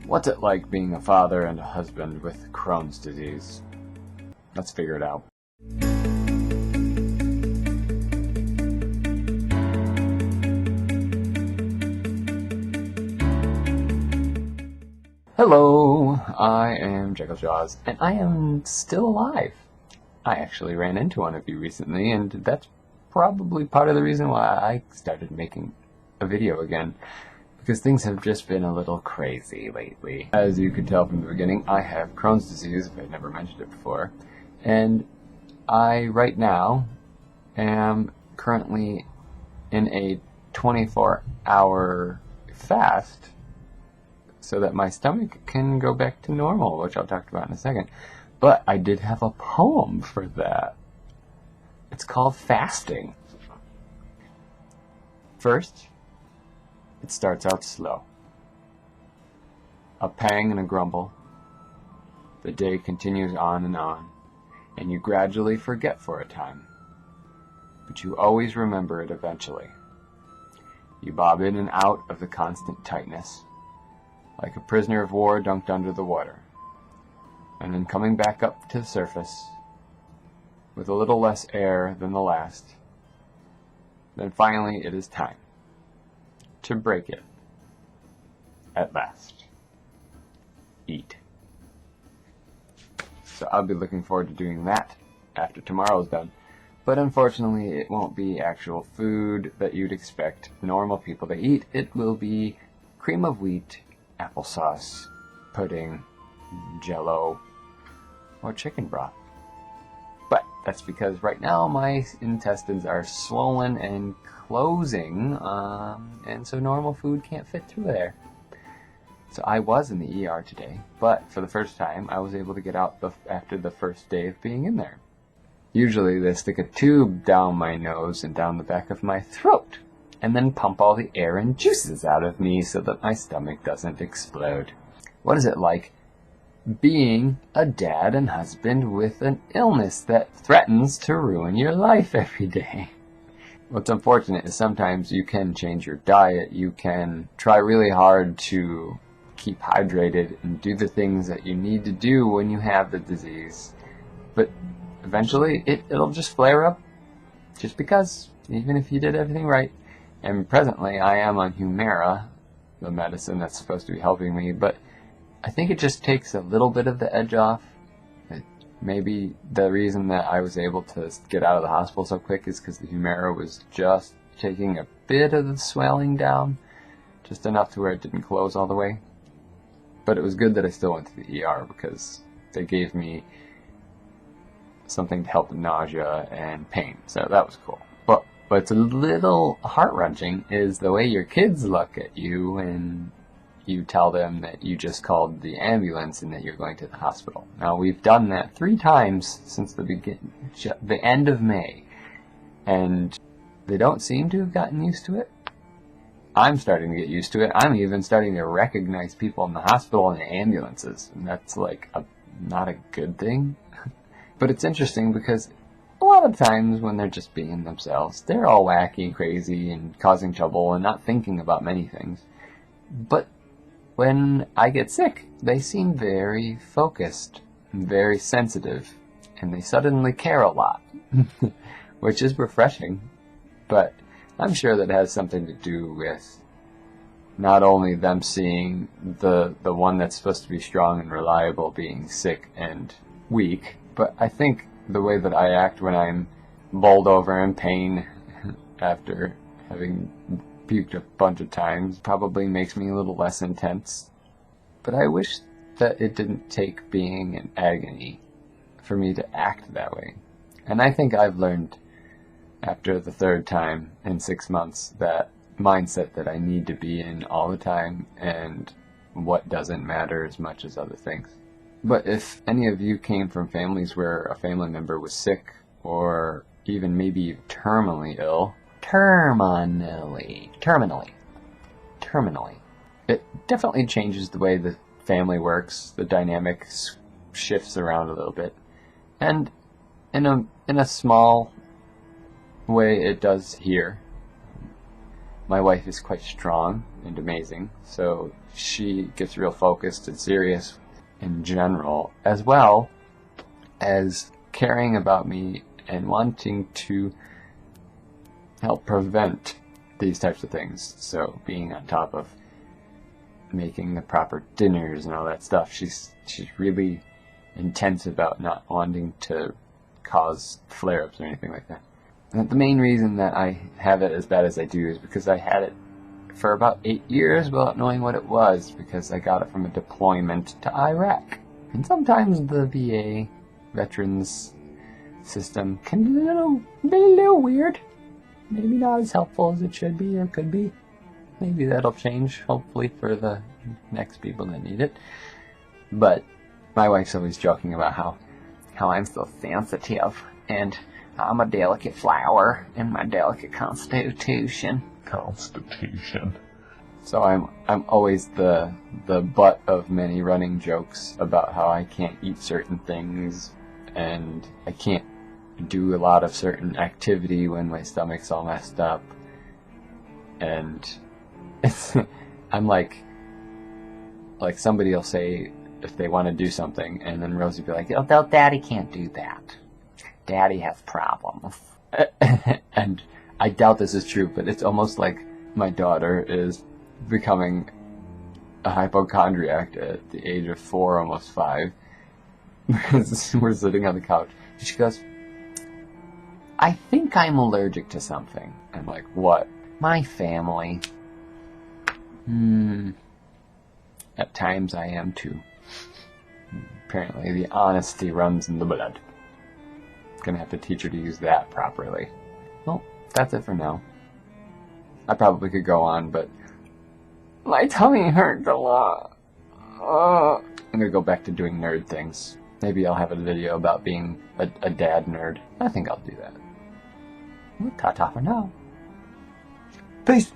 What's it like being a father and a husband with Crohn's disease? Let's figure it out. Hello, I am Jekyll Jaws, and I am still alive. I actually ran into one of you recently, and that's probably part of the reason why I started making a video again, because things have just been a little crazy lately. As you could tell from the beginning, I have Crohn's disease, if I'd never mentioned it before, and I, right now, am currently in a 24-hour fast so that my stomach can go back to normal, which I'll talk about in a second. But I did have a poem for that. It's called Fasting. First, it starts out slow. A pang and a grumble. The day continues on, and you gradually forget for a time. But you always remember it eventually. You bob in and out of the constant tightness, like a prisoner of war dunked under the water, and then coming back up to the surface with a little less air than the last. Then finally it is time to break it. At last. Eat. So I'll be looking forward to doing that after tomorrow's done. But unfortunately it won't be actual food that you'd expect normal people to eat. It will be cream of wheat, applesauce, pudding, jello, or chicken broth. But that's because right now my intestines are swollen and closing, and so normal food can't fit through there. So I was in the ER today, but for the first time I was able to get out after the first day of being in there. Usually they stick a tube down my nose and down the back of my throat, and then pump all the air and juices out of me so that my stomach doesn't explode. What is it like being a dad and husband with an illness that threatens to ruin your life every day? What's unfortunate is sometimes you can change your diet, you can try really hard to keep hydrated and do the things that you need to do when you have the disease, but eventually it'll just flare up just because, even if you did everything right. And presently I am on Humira, the medicine that's supposed to be helping me, but I think it just takes a little bit of the edge off. Maybe the reason that I was able to get out of the hospital so quick is because the Humira was just taking a bit of the swelling down, just enough to where it didn't close all the way. But it was good that I still went to the ER because they gave me something to help with nausea and pain, so that was cool. But what's a little heart-wrenching is the way your kids look at you when you tell them that you just called the ambulance and that you're going to the hospital. Now, we've done that 3 times since the end of May, and they don't seem to have gotten used to it. I'm starting to get used to it. I'm even starting to recognize people in the hospital and the ambulances, and that's like not a good thing. But it's interesting because a lot of times when they're just being themselves, they're all wacky and crazy and causing trouble and not thinking about many things. But when I get sick, they seem very focused and very sensitive, and they suddenly care a lot, which is refreshing. But I'm sure that has something to do with not only them seeing the one that's supposed to be strong and reliable being sick and weak, but I think the way that I act when I'm bowled over in pain after having puked a bunch of times probably makes me a little less intense. But I wish that it didn't take being in agony for me to act that way. And I think I've learned after the 3rd time in 6 months that mindset that I need to be in all the time, and what doesn't matter as much as other things. But if any of you came from families where a family member was sick, or even maybe terminally ill, terminally, it definitely changes the way the family works. The dynamic shifts around a little bit, and in a small way it does here. My wife is quite strong and amazing. So she gets real focused and serious in general, as well as caring about me and wanting to help prevent these types of things. So being on top of making the proper dinners and all that stuff. She's really intense about not wanting to cause flare-ups or anything like that. And the main reason that I have it as bad as I do is because I had it for about 8 years without knowing what it was, because I got it from a deployment to Iraq. And sometimes the VA veterans system can be a little weird. Maybe not as helpful as it should be or could be. Maybe that'll change, hopefully, for the next people that need it. But my wife's always joking about how I'm so sensitive, and I'm a delicate flower in my delicate constitution. So I'm always the butt of many running jokes about how I can't eat certain things, and I can't do a lot of certain activity when my stomach's all messed up. And I'm like somebody will say if they want to do something, and then Rosie will be like, "Oh, Daddy can't do that. Daddy has problems." And I doubt this is true, but it's almost like my daughter is becoming a hypochondriac at the age of 4, almost 5. Because we're sitting on the couch, and she goes, "I think I'm allergic to something." I'm like, "What?" "My family." At times I am too. Apparently the honesty runs in the blood. Gonna have to teach her to use that properly. Well, that's it for now. I probably could go on, but my tummy hurts a lot. I'm gonna go back to doing nerd things. Maybe I'll have a video about being a dad nerd. I think I'll do that. Ta-ta for now. Peace!